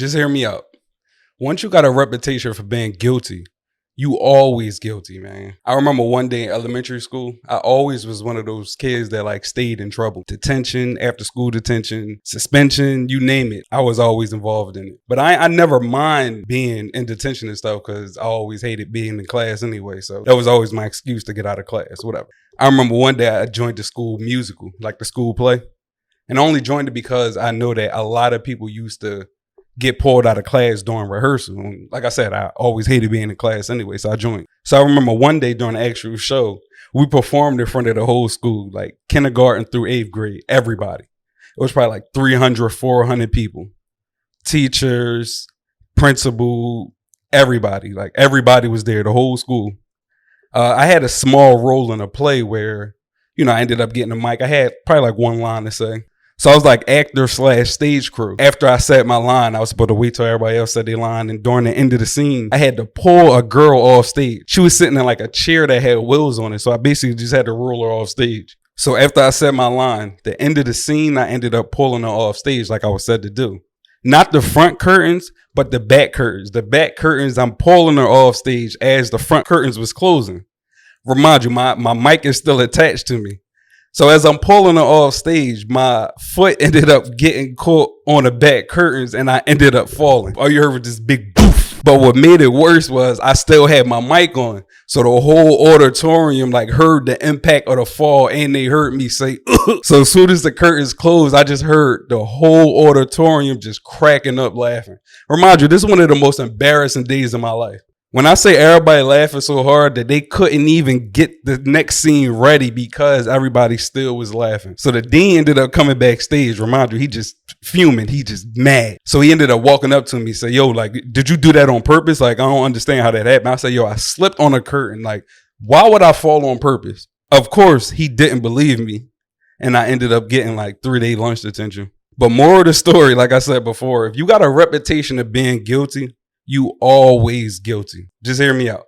Just hear me out. Once you got a reputation for being guilty, you always guilty, man. I remember one day in elementary school, I always was one of those kids that like stayed in trouble. Detention, after school detention, suspension, you name it. I was always involved in it. But I never mind being in detention and stuff because I always hated being in class anyway. So that was always my excuse to get out of class, whatever. I remember one day I joined the school musical, like the school play. And I only joined it because I know that a lot of people used to get pulled out of class during rehearsal. And like I said, I always hated being in class anyway, so I joined. So I remember one day during the actual show, we performed in front of the whole school, like kindergarten through 8th grade, everybody. It was probably like 300, 400 people. Teachers, principal, everybody. Like everybody was there, the whole school. I had a small role in a play where, I ended up getting a mic. I had probably like one line to say. So I was like actor / stage crew. After I said my line, I was supposed to wait till everybody else said their line. And during the end of the scene, I had to pull a girl off stage. She was sitting in like a chair that had wheels on it. So I basically just had to roll her off stage. So after I said my line, the end of the scene, I ended up pulling her off stage like I was said to do. Not the front curtains, but the back curtains. The back curtains, I'm pulling her off stage as the front curtains was closing. Remind you, my mic is still attached to me. So as I'm pulling her off stage, my foot ended up getting caught on the back curtains and I ended up falling. All you heard was this big boof. But what made it worse was I still had my mic on. So the whole auditorium like heard the impact of the fall and they heard me say, ugh. So as soon as the curtains closed, I just heard the whole auditorium just cracking up laughing. Remind you, this is one of the most embarrassing days of my life. When I say everybody laughing so hard that they couldn't even get the next scene ready because everybody still was laughing. So the dean ended up coming backstage. Remind you, he just fuming. He just mad. So he ended up walking up to me and say, yo, like, did you do that on purpose? Like, I don't understand how that happened. I said, yo, I slipped on a curtain. Like, why would I fall on purpose? Of course, he didn't believe me. And I ended up getting like 3-day lunch detention. But more of the story, like I said before, if you got a reputation of being guilty, you always guilty. Just hear me out.